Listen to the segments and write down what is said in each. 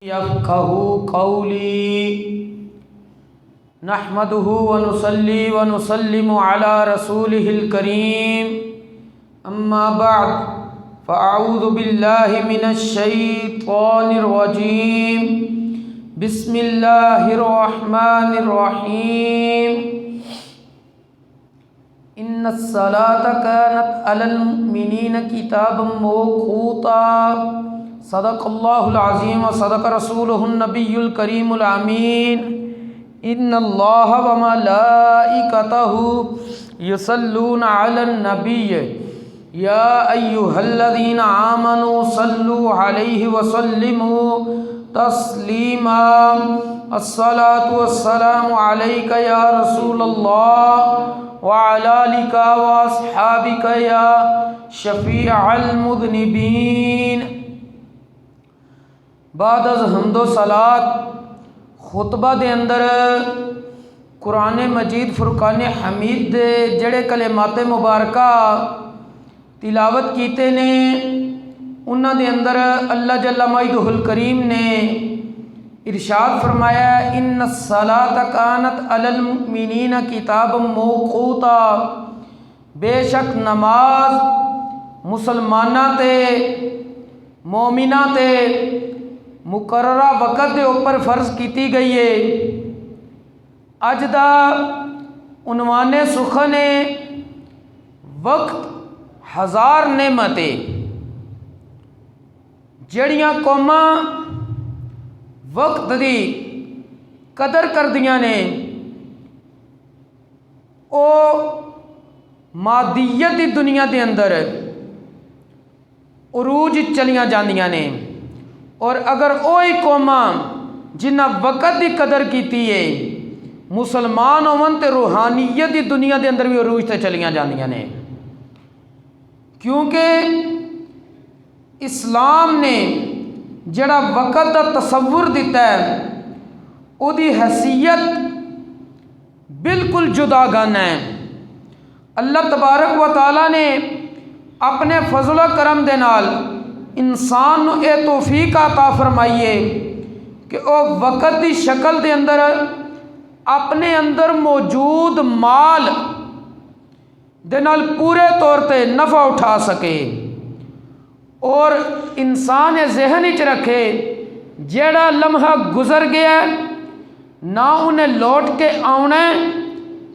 यफ़क़हू क़ौली नहमदुहु व नुसल्ली व नुसल्लिमु अला रसूलिहिल करीम अम्मा बअद फ़अऊज़ु बिल्लाहि मिनश शैतानिर रजीम बिस्मिल्लाहिर रहमानिर रहीम इन्नस सलाता कानत अलल मुमिनीना किताबम मौक़ूता सदक़ल्लाहुल अज़ीम व सदक़ रसूलुहुन नबियुल करीमुल अमीन इन्नल्लाहा व मलाइकतहु युसल्लूना अलन नबिय्य या अय्युहल्लज़ीना आमनू सल्लू अलैहि व सल्लिमू तस्लीमा अस्सलातु वस्सलामु अलैका या रसूलल्लाह व अला आलिका व अस्हाबिका या शफ़ीअल मुज़निबीन। बाद अज़ हम्दो सलात खुतबा दे अंदर कुरान मजीद फुरकान हमीद दे जड़े कलेमात मुबारका तिलावत कीते ने उन्हां दे अंदर अल्लाह जल्ला मजदुहुल करीम ने इरशाद फरमाया इन्नस सलाता कानत अलल मुमिनीना किताबम मौक़ूता, बेशक नमाज मुसलमाना ते मोमिना ते मुकर्ररा वक़्त के उपर फर्ज की गई है। अज दा उनवाने सुखन है वक्त हज़ार नेमतें। जड़ियाँ कौमां वक्त की कदर करदियां ने ओ मादियत की दुनिया के अंदर उरूज चलियां जांदियां ने, और अगर वही कौमां जिन्हां वक़्त की कदर की है मुसलमान होवन तो रूहानियत की दुनिया के अंदर भी उरूज से चलियां जांदियां ने, क्योंकि इस्लाम ने जड़ा वक़्त का तसव्वुर दिता है उसकी हैसियत बिल्कुल जुदागाना है। अल्लाह तबारक व तआला ने अपने फजल करम दे नाल इंसान नूं यह तौफीक अता फरमाई है कि वह वक़्त की शक्ल के अंदर अपने अंदर मौजूद माल दे नाल पूरे तौर पर नफ़ा उठा सके, और इंसान ये जहन विच रखे जेड़ा लम्हा गुजर गया ना उन्हें लौट के आना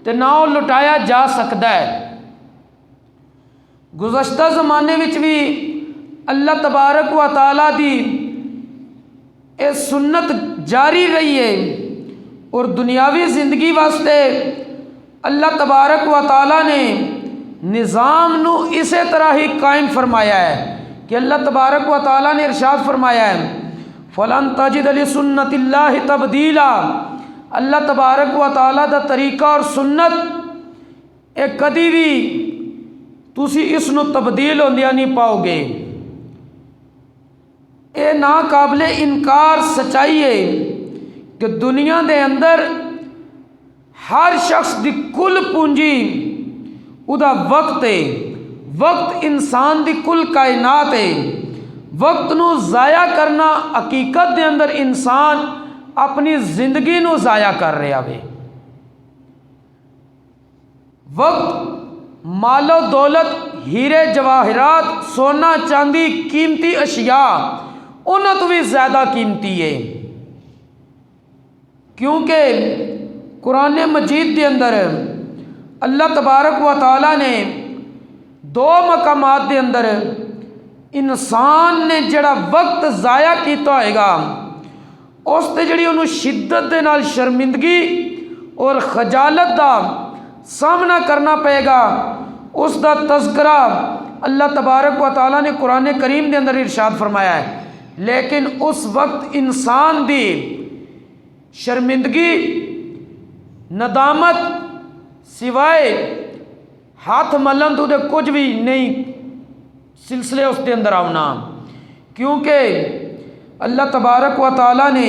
तो ना वो लुटाया जा सकता है। गुज़श्ता ज़माने विच भी अल्लाह तबारक व तआला दी ये सुन्नत जारी रही है, और दुनियावी ज़िंदगी वास्ते अल्लाह तबारक व तआला ने निज़ाम नू इसे तरह ही कायम फरमाया है कि अल्लाह तबारक व तआला ने इरशाद फरमाया है फ़लन तजिद लिसुन्नतिल्लाहि तब्दीला। अल्लाह तबारक व तआला दा तरीका और सुन्नत ये कदी भी तुसी इसनू तब्दील होंदियां नहीं पाओगे। ये नाकाबिले इनकार सच्चाई है कि दुनिया के अंदर हर शख्स की कुल पूंजी उदा वक्त है। वक्त इंसान की कुल कायनात है। वक्त नू ज़ाया करना हकीकत के अंदर इंसान अपनी जिंदगी नू ज़ाया कर रहा है। वक्त मालो दौलत हीरे जवाहरात सोना चांदी कीमती अशिया उन्होंने तो भी ज़्यादा कीमती है, क्योंकि कुरान मजीद के अंदर अल्लाह तबारक व तआला ने दो मकामात के अंदर इंसान ने जड़ा वक्त ज़ाया किया होएगा उस ते जड़ी उन्होंने शिद्दत दे नाल शर्मिंदगी और खजालत का सामना करना पेगा, उसका तज़किरा अल्लाह तबारक व तआला ने कुरान करीम के अंदर इरशाद फरमाया है। लेकिन उस वक्त इंसान दी शर्मिंदगी नदामत सिवाय हाथ मलन तो कुछ भी नहीं सिलसिले उसके अंदर आना, क्योंकि अल्लाह तबारक व तआला ने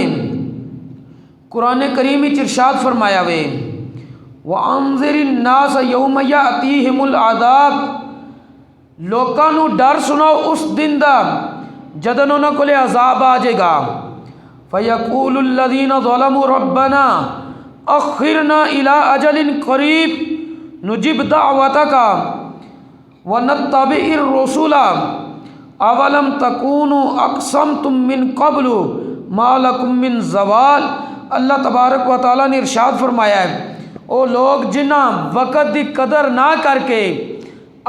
कुरान करीम में इरशाद फरमाया वे व अंज़िरिन नास यौम यातीहिमुल अज़ाब, लोगों को डर सुनाओ उस दिन का जदन उन्होंने को अजाब आ जाएगा। फ़यक़ूलुल्लज़ीना ज़लमू रब्बना अख़िरना इला अजलिन क़रीब नुजिब दअवतका व नत्तबि'ir रसूला अवलम तकूनु अक़समतुम मिन क़ब्लु मा लकुम मिन ज़वाल। अल्लाह तबारक व तआला ने इरशाद फरमाया है, ओ लोग जिन्हां वक़्त की कदर ना करके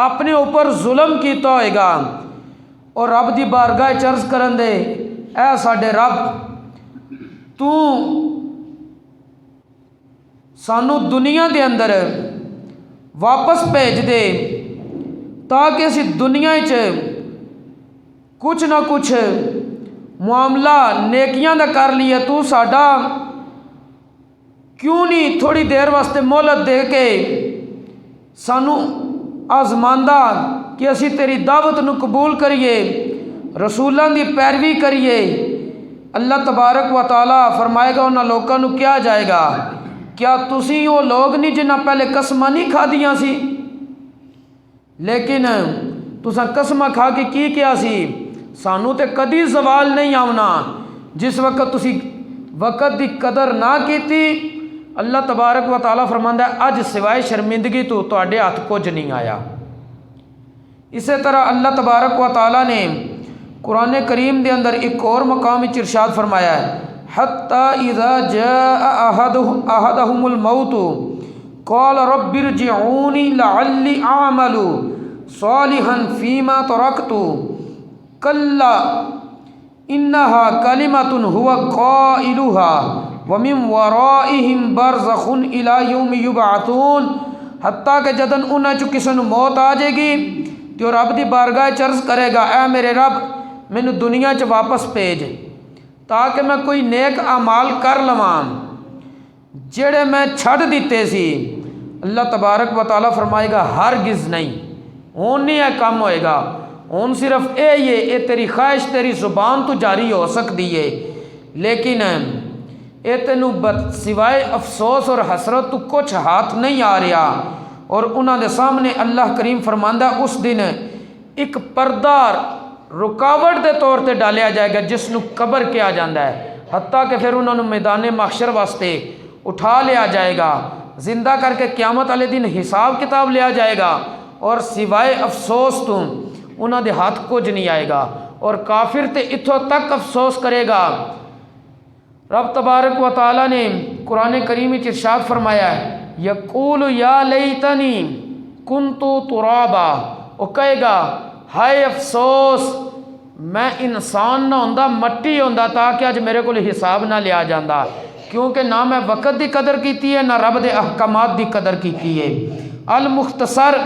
अपने ऊपर जुल्म कीता होएगा और रब की बारगाह चर्ज करन दे, ऐ साडे रब तू सानू दुनिया के अंदर वापस भेज दे ताकि असी दुनिया च कुछ ना कुछ मामला नेकियां दा कर लिए। तू साडा क्यों नहीं थोड़ी देर वास्ते मोहलत दे के सानू आजमांदा कि असी तेरी दावत नू कबूल करिए, रसूलों की पैरवी करिए। अल्लाह तबारक व तआला फरमाएगा उन्होंने लोगों को क्या जाएगा, क्या तुसी वो लोग नहीं जिन्हें पहले कसमां नहीं खादियां सी, लेकिन तुसा कसमां खा के की किया सी, सानू तो कदी सवाल नहीं आवना। जिस वक्त तुसी वक़्त की कदर ना की, अल्लाह तबारक व तआला फरमांदा है अज सिवाय शर्मिंदगी तो तुहाडे हाथ कुछ नहीं आया। इसी तरह अल्लाह तबारक व तआला ने कुरान करीम के अंदर एक और मकाम इरशाद फरमाया है, हत्ता इज़ा जाअ अहदहुमुल मौत क़ाल रब्बिरजिऊनी लअल्ली अअमलु सालिहन फीमा तरक्तु कल्ला इन्नहा कलिमतुन हुवा क़ाइलुहा व मिन वराइहिम बरज़खुन इला यौमि युबअतून। हत्ता कि जदन उन्हां चों किसी नूं मौत आ जाएगी तो रब की बारगाह चर्ज करेगा, ऐ मेरे रब मैनू दुनिया च वापस भेज ताकि मैं कोई नेक अमाल कर लवां जेड़े मैं छड़ दिते सी। अल्लाह तबारक व तआला फरमाएगा हरगिज़ नहीं, हुण नहीं यह काम होएगा, हुण सिर्फ ये तेरी ख्वाहिश तेरी जुबान तो जारी हो सकती है, लेकिन ये तेनू सिवाय अफसोस और हसरत तो कुछ हाथ नहीं आ रहा। और उन्होंने सामने अल्लाह करीम फरमांदा उस दिन एक पर्दा रुकावट के तौर पर डालिया जाएगा जिसनू कबर किया जाता है, हत्ता कि फिर उन्होंने मैदान महशर वास्ते उठा लिया जाएगा, जिंदा करके क़यामत वाले दिन हिसाब किताब लिया जाएगा और सिवाय अफसोस तो उन्होंने हाथ कुछ नहीं आएगा। और काफिर तो इतों तक अफसोस करेगा। रब तबारक व तआला ने कुरान करीम में इरशाद फरमाया है, यक़ूल या लैतनी कुन्तु तुराबा, वो कहेगा हाय अफसोस मैं इंसान ना होंदा मट्टी होंदा ताकि अज मेरे को हिसाब ना लिया जाता, क्योंकि ना मैं वक़्त की कदर की है ना रब के अहकामात की कदर की है। अल मुख्तसर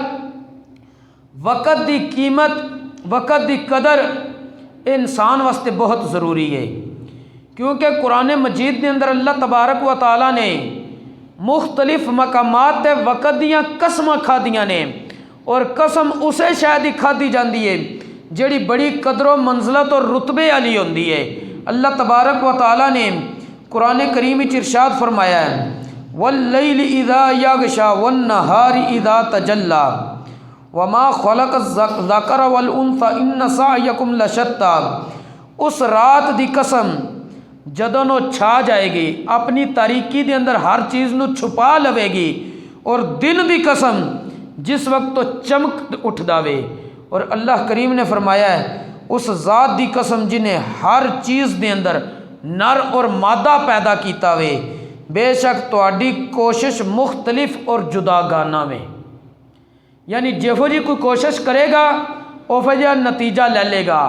वक़्त की कीमत वक़्त की कदर इंसान वास्ते बहुत ज़रूरी है, क्योंकि कुरान मजीद के अंदर अल्लाह तबारक व तआला ने मुख्तलिफ मकामात ते वक़्त दियाँ कसमां खादियाँ ने, और कसम उसे शायद ही खादी जाती है जिहड़ी बड़ी कदरों मंजिलत और रुतबे वाली होंदी है। अल्लाह तबारक व तआला ने कुरान करीम में इरशाद फरमाया है, वल्लैलि इज़ा यग़शा वन्नहारि इज़ा तजल्ला वमा ख़लक़ज़्ज़कर वल उन्सा इन्न सअयकुम लशत्ता। उस रात की कसम जदों वो छा जाएगी, अपनी तारीकी के अंदर हर चीज़ नू छुपा लवेगी, और दिन की कसम जिस वक्त तो चमक उठ जावे। और अल्लाह करीम ने फरमाया है उस ज़ात की कसम जिन्हें हर चीज़ के अंदर नर और मादा पैदा किया वे, बेशक तुहाडी कोशिश मुख्तलिफ और जुदागाना में, यानी जिहो जी कोई कोशिश करेगा उहो जिहा नतीजा ले लेगा।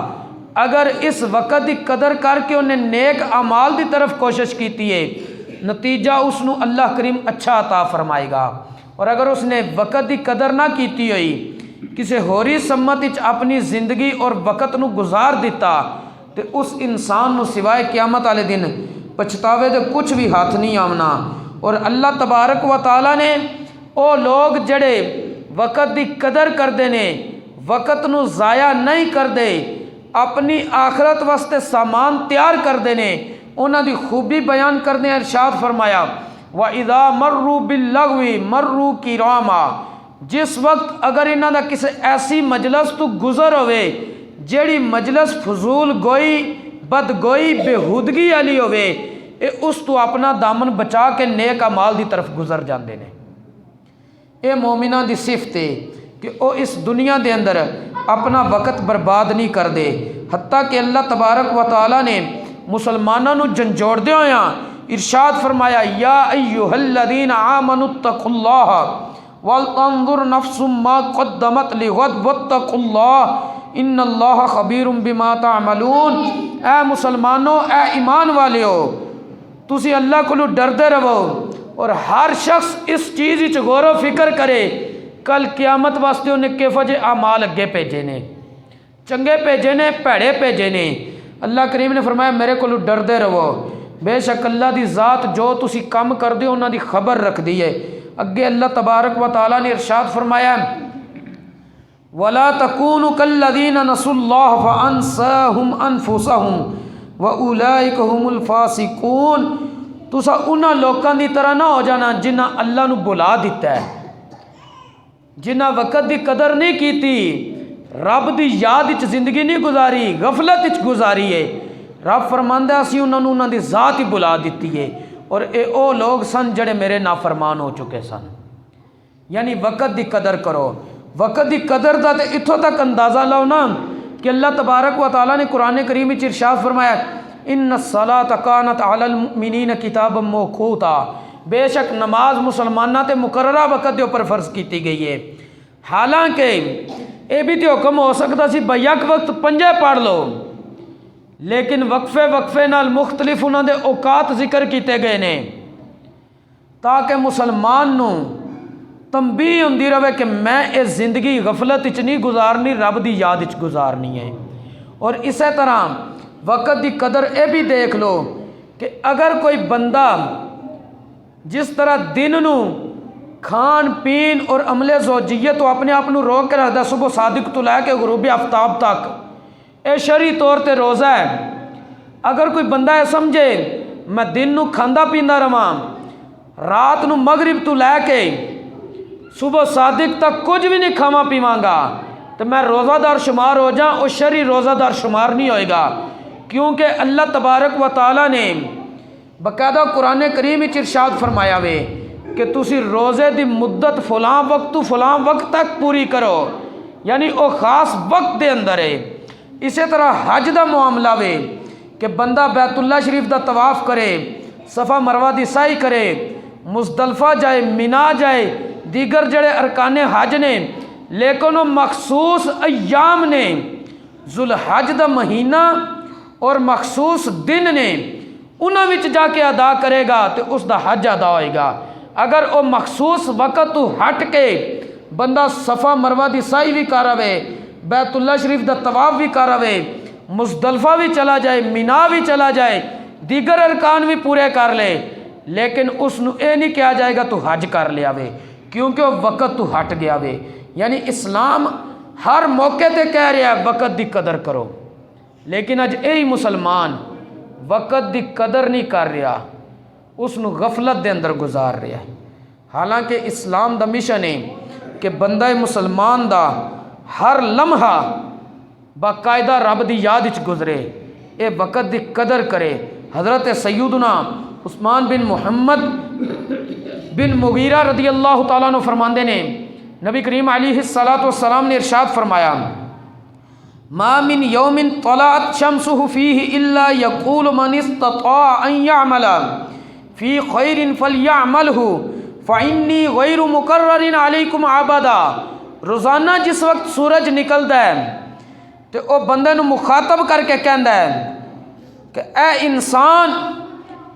अगर इस वक़्त की कदर करके उन्हें नेक अमाल की तरफ कोशिश की है, नतीजा उसनू अल्लाह करीम अच्छा अता फरमाएगा। और अगर उसने वक़्त की कदर ना की हुई, किसी होरी सम्मत अपनी ज़िंदगी और वक़्त नू गुजार दिता, तो उस इंसान नू सिवाय क़यामत वाले दिन पछतावे तो कुछ भी हाथ नहीं आवना। और अल्लाह तबारक व तआला ने वो लोग जड़े वक़्त की कदर करते ने, वक़्त नू ज़ाया नहीं करते, अपनी आखरत वास्ते सामान तैयार करते ने, उन्हां दी खूबी बयान करते हैं। इरशाद फरमाया व इज़ा मर्रू बिल्लग़वी मर्रू किरामा, जिस वक्त अगर इन्हां दा किसी ऐसी मजलस तो गुजर होवे जेड़ी मजलस फजूल गोई बदगोई बेहूदगी वाली होवे ये उस तो अपना दामन बचा के नेक अमाल की तरफ गुजर जाते हैं। ये मोमिना की सिफत है कि वो इस दुनिया के अंदर अपना वक़्त बर्बाद नहीं करते। हत्ता कि अल्लाह तबारक व तआला ने मुसलमानों को झंझोड़दे होया इरशाद फरमाया, या अय्युहल्लज़ीना आमनुत्तकुल्लाह वलतंजुर नफ्सुम मा क़द्दमत लिग़द वत्तकुल्लाह इन्नल्लाह खबीरुम बिमा तअमलून। ऐ मुसलमानों, ऐ ईमान वाले हो, तुसी अल्लाह को डरते रहो और हर शख्स इस चीज़ गौर फिक्र करे कल क्यामत वास्ते उन्हें किहो जे अमाल अगे भेजे ने, चंगे भेजे ने, भैड़े भेजे ने। अल्लाह करीम ने फरमाया मेरे को डरते रहो, बेशक अल्लाह की ज़ात जो तुसी काम करते हो उन्होंने खबर रखती है। अगे अल्लाह तबारक व तआला ने इरशाद फरमाया, वला तकूनु कल्लज़ीना नसुल्लाह फअनसाहुम अनफुसहुम व उलाइका हुमुल फासिकून। तुसा उन्हां लोगों की तरह ना हो जाना जिन्हां अल्लाह नू बुला दिता है, जिन्हां वक़्त की कदर नहीं की, रब की याद जिंदगी नहीं गुजारी, गफलत गुजारी है। रब फरमांदा असीं उन्होंने उन्होंने ज़ात ही बुला दी है और ये वो लोग सन जड़े मेरे नाफरमान हो चुके सन। यानी वक़्त की कदर करो। वक़्त की कदर का तो इत्थों तक अंदाज़ा लो ना कि अल्लाह तबारक व तआला ने कुरान करीम में इरशाद फरमाया, इन्ना सलात कानत अलल मुमिनीन किताबम मौक़ूता। बेशक नमाज मुसलमाना ते मुकर्ररा वक़्त के उपर फर्ज की गई है। हालांकि ये भी तो हुक्म हो सकता सी बैक वक्त पंजे पढ़ लो, लेकिन वक्फे वक्फे नाल मुख्तलिफ उन्होंने औकात जिक्र किए गए ने ताकि मुसलमान नू तंबीह होंदी रहे कि मैं ये जिंदगी गफलत नहीं गुजारनी, रब की याद गुजारनी है। और इस तरह वक़्त की कदर ये भी देख लो कि अगर कोई बंदा जिस तरह दिन नू खान पीन और अमले ज़ौजियत तो अपने आप को रोक के रखता, सुबह सादिक तो लैके गुरूब आफ्ताब तक ये शरी तौर पर रोज़ा है। अगर कोई बंदा ये समझे मैं दिन नू खांदा पींदा रवां, रात नू मगरिब तो लैके सुबह सादिक तक कुछ भी नहीं खावा पीवांगा तो मैं रोज़ादार शुमार हो जा, और शरी रोज़ादार शुमार नहीं होएगा। क्योंकि अल्लाह तबारक व तआला ने बाकायदा कुरान करीम इरशाद फरमाया वे कि तुसी रोज़े की मुद्दत फलां वक्त तो फलां वक्त तक पूरी करो, यानी वो खास वक्त के अंदर है। इस तरह हज का मामला वे कि बंदा बैतुल्ला शरीफ का तवाफ़ करे, सफ़ा मरवा की सही करे, मुज़दलिफ़ा जाए, मिना जाए, दीगर जड़े अरकान हज ने, लेकिन वो मखसूस अयाम ने, जुलहज का महीना और मखसूस दिन ने, उन्होंने जाके अदा करेगा तो उसका हज अदा होएगा। अगर वो मखसूस वक़्त तो हट के बंदा सफ़ा मरवा की सही भी करावे, बैतुल्ला शरीफ का तवाफ़ भी करावे, मुज़दलिफ़ा भी चला जाए, मिना भी चला जाए, दीगर अरकान भी पूरे कर ले, लेकिन उसनू ये नहीं कहा जाएगा तो हज कर लिया वे, क्योंकि वो वक़्त तो हट गया वे। यानी इस्लाम हर मौके पर कह रहा है वक़्त की कदर करो, लेकिन अज यही मुसलमान वक़्त की कदर नहीं कर रहा, उसनू गफलत के अंदर गुजार रहा है। हालांकि इस्लाम का मिशन है कि बंदा मुसलमान का हर लम्हा बाकायदा रब की याद गुजरे, ये वक़्त की कदर करे। हज़रत सैयदना उस्मान बिन मुहम्मद बिन मुगीरा रदी अल्लाह तआला अन्हु फरमाते ने, नबी करीम अलैहिस्सलातु वस्सलाम ने इरशाद फरमाया, मा मिन यौमिन तलअत शम्सुहु फीहि इल्ला यक़ूलु मन इस्तता अन यअमल फ़ी खैरिन फलयअमलहु फ़इन्नी गैरु मुकर्ररिन अलैकुम अबदा। रोज़ाना जिस वक्त सूरज निकलता है तो वह बंदे नूं मुखातब करके कहता है कि ए इंसान,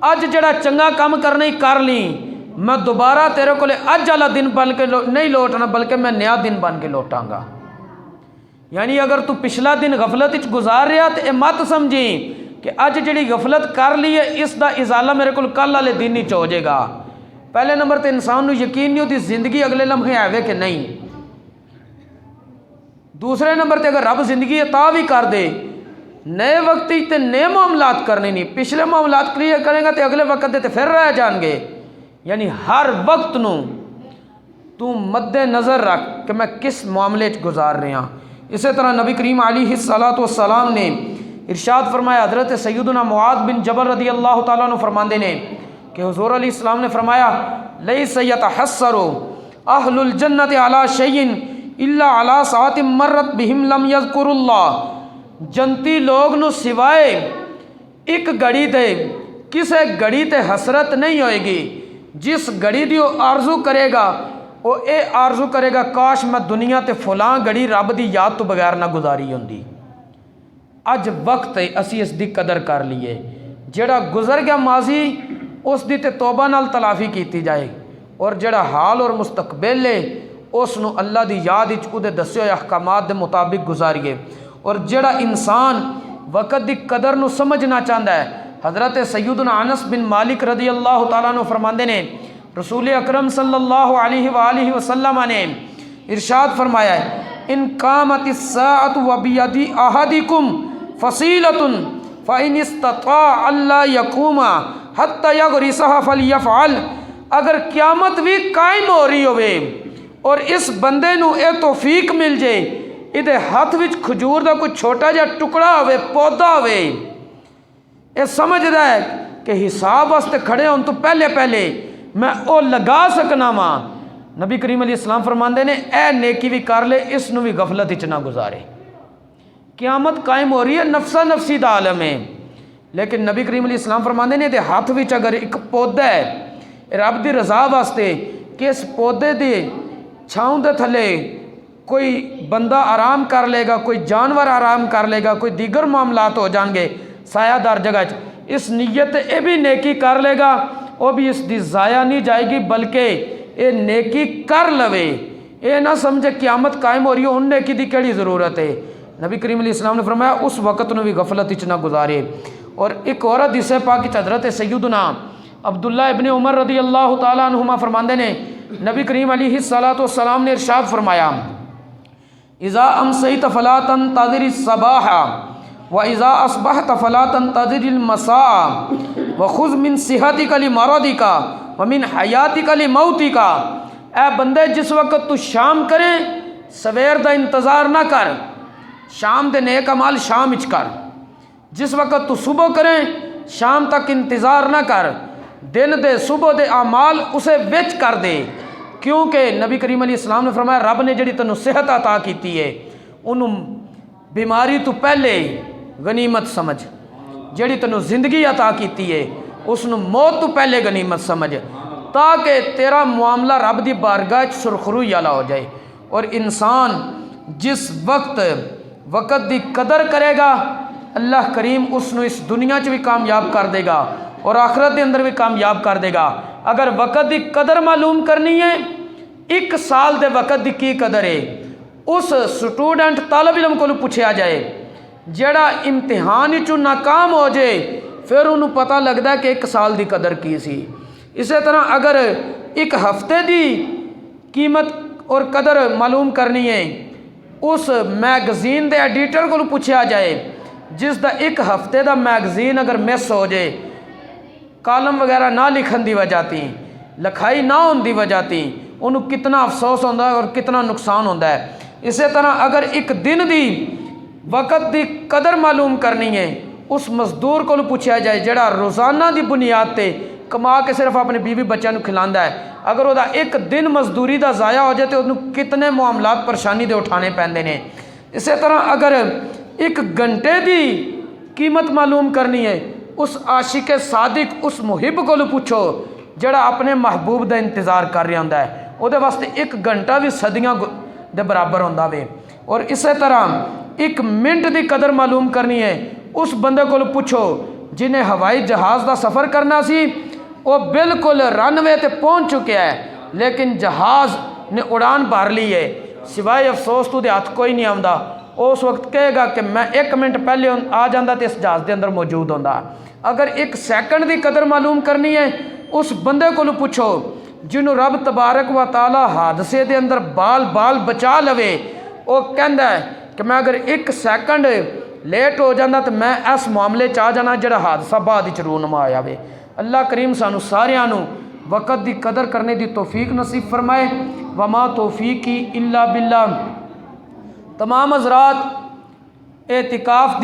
अज जड़ा चंगा काम करना ही कर ली, मैं दोबारा तेरे को अज वाला दिन बन के नहीं लौटना, बल्कि मैं नया दिन बन के लौटांगा। यानी अगर तू पिछला दिन गफलत गुजार रहा तो यह मत समझी कि अज जी गफलत कर ली है इसका इजाला मेरे को कल वाले दिन ही हो जाएगा। पहले नंबर तो इंसान को यकीन नहीं होती जिंदगी अगले लम्हे आवे कि नहीं। दूसरे नंबर पर अगर रब जिंदगी अता भी कर दे, नए वक्त ते नए मामलात करने नहीं, पिछले मामलात क्लियर करेगा तो अगले वक्त ते फिर रह जाएंगे। यानी हर वक्त नू तू मद्दे नज़र रख कि मैं किस मामले गुजार रहा। इसी तरह नबी करीम अलैहिस्सलातु वस्सलाम ने इरशाद फरमाया, हज़रत सैयदना मुआज़ बिन जबल रदी अल्लाह तआला अन्हु फरमाते ने कि हुज़ूर अलैहिस्सलाम ने फरमाया, लैसा यतहस्सरु अहलुल जन्नति अला शैइन इल्ला अला सातिम मर्रत बिहिम लम यज़कुरुल्लाह। जन्नती लोग नू सिवाए एक घड़ी दे किसे घड़ी ते हसरत नहीं होएगी। जिस घड़ी दी आरजू करेगा वो ये आरजू करेगा, काश मैं दुनिया ते फलां घड़ी रब दी याद तो बगैर ना गुजारी होंदी। अज वक्त है असी इस दी कदर कर लीए। जेड़ा गुजर गया माजी उस दी ते तौबा नाल तलाफी की जाए, और जेड़ा हाल और मुस्तकबिल है उसनू अल्लाह दी याद विच उहदे दस्से होए अहकामात दे मुताबिक गुजारिए। और जेड़ा इंसान वक़्त दी कदर नू समझना चाहता है, हज़रत सैयदना अनस बिन मालिक रदी अल्लाह तआला अन्हु फरमाते ने, रसूल अकरम सल्लल्लाहु अलैहि वसल्लम ने इरशाद फरमाया है, इन कामतिस साअतु व बियदि अहदिकुम फसीलतुन फ़इन इस्तता अल्ला यकूमा हत्ता यगरिसहा फलियफ़अल। अगर क़यामत भी कायम हो रही होवे और इस बंदे नू ये तौफीक मिल जाए, इहदे हथ विच खजूर दा कोई छोटा जिहा टुकड़ा होवे, पौधा होवे, ये समझदा है कि हिसाब वास्ते खड़े होने तो पहले पहले मैं वो लगा सकना वा। नबी करीम अलैहिस्सलाम फरमाते ने, ए नेकी भी कर ले, इसनू भी गफलत विच ना गुजारे। क़यामत कायम हो रही है, नफसा नफसी दा आलम है, लेकिन नबी करीम अलैहिस्सलाम फरमाते ने, इहदे हथ विच अगर एक पौधा है रब दी रज़ा वास्ते, कि इस पौधे दी छाँव दे थले कोई बंदा आराम कर लेगा, कोई जानवर आराम कर लेगा, कोई दीगर मामलात हो जाएंगे सायादार जगह च, इस नीयत ये भी नेकी कर लेगा, वो भी इसकी ज़ाया नहीं जाएगी, बल्कि ये नेकी कर लवे। ये ना समझे क़यामत कायम हो रही है, उन नेकी की केड़ी ज़रूरत है। नबी करीम अलैहिस्सलाम ने फरमाया उस वक़्त में भी गफलत विच ना गुजारे। और एक और हदीस पाक की हज़रत सैयदना अब्दुल्ला इब्ने उमर रदी अल्लाह तआला अन्हुमा फरमाते ने, नबी करीम अलैहिस्सलातु वस्सलाम ने इरशाद फरमाया, इज़ा अमसैत फला तंतज़िर सबाहा व इज़ा असबहत फला तंतज़िर मसा व खुज़ मिन सिहतिका लिमरदिका व मिन हयातिका लिमौतिका। ए बंदे, जिस वक्त तू शाम करें सवेर का इंतज़ार ना कर, शाम दे नेक अमाल शाम विच कर। जिस वक्त तू सुबह करें शाम तक इंतज़ार ना कर, दिन दे सुबह दे अमाल उसे विच कर दे, क्योंकि नबी करीम अलैहिस्सलाम ने फरमाया, रब ने जिहड़ी तैनूं सेहत अता की है उन्होंने बीमारी तो पहले गनीमत समझ, जिहड़ी तैनूं जिंदगी अता की है उसनूं मौत तो पहले गनीमत समझ, ताकि तेरा मामला रब दी बारगाह च सुरखरू वाला हो जाए। और इंसान जिस वक्त दी कदर करेगा, अल्लाह करीम उसनूं इस दुनिया च भी कामयाब कर देगा और आखिरत के अंदर भी कामयाब कर देगा। अगर वक़्त की कदर मालूम करनी है, एक साल के वक़्त की कदर है, उस स्टूडेंट तालब इलम को पूछा जाए, जड़ा इम्तिहान चो नाकाम हो जाए, फिर उन्होंने पता लगता है कि एक साल की कदर की सी। इस तरह अगर एक हफ्ते की कीमत और कदर मालूम करनी है, उस मैगजीन के एडिटर को पूछा जाए, जिसका एक हफ्ते का मैगजीन अगर मिस हो जाए, कालम वगैरह ना लिखन की वजह थी, लिखाई ना होने की वजह थी, उन्होंने कितना अफसोस होता है और कितना नुकसान होता है। इस तरह अगर एक दिन की वक़्त की कदर मालूम करनी है, उस मजदूर को पूछा जाए जड़ा रोज़ाना की बुनियाद पर कमा के सिर्फ अपने बीवी बच्चों को खिलाता है, अगर वह एक दिन मजदूरी का ज़ाया हो जाए तो उन्होंने कितने मामलात परेशानी के उठाने पैंदे ने। इस तरह अगर एक घंटे की कीमत मालूम करनी है, उस आशिक सादिक, उस मुहिब को पूछो जड़ा अपने महबूब का इंतज़ार कर रहा होंदा है, वो वास्ते एक घंटा भी सदियां दे बराबर होंदा वे। और इस तरह एक मिनट की कदर मालूम करनी है, उस बंदे को पूछो जिन्हें हवाई जहाज़ का सफ़र करना सी, वो बिल्कुल रनवे ते पहुँच चुका है, लेकिन जहाज़ ने उड़ान भर ली है, सिवाय अफसोस तो हाथ कोई नहीं आता। उस वक्त कहेगा कि मैं एक मिनट पहले आ जाता तो इस जहाज़ के अंदर मौजूद होंदा। अगर एक सैकंड की कदर मालूम करनी है, उस बंदे को पूछो जिन्होंने रब तबारक व तआला हादसे के अंदर बाल बाल बचा लवे, वो कहता है कि मैं अगर एक सैकंड लेट हो जाता तो मैं इस मामले च आ जाना जड़ा हादसा बाद च रूनुमा आया वे। अल्लाह करीम सानू सारियां नू वक़्त की कदर करने की तौफीक नसीब फरमाए। वमा तौफीकी इल्ला बिल्लाह। तमाम हज़रात एतिकाफ़ दी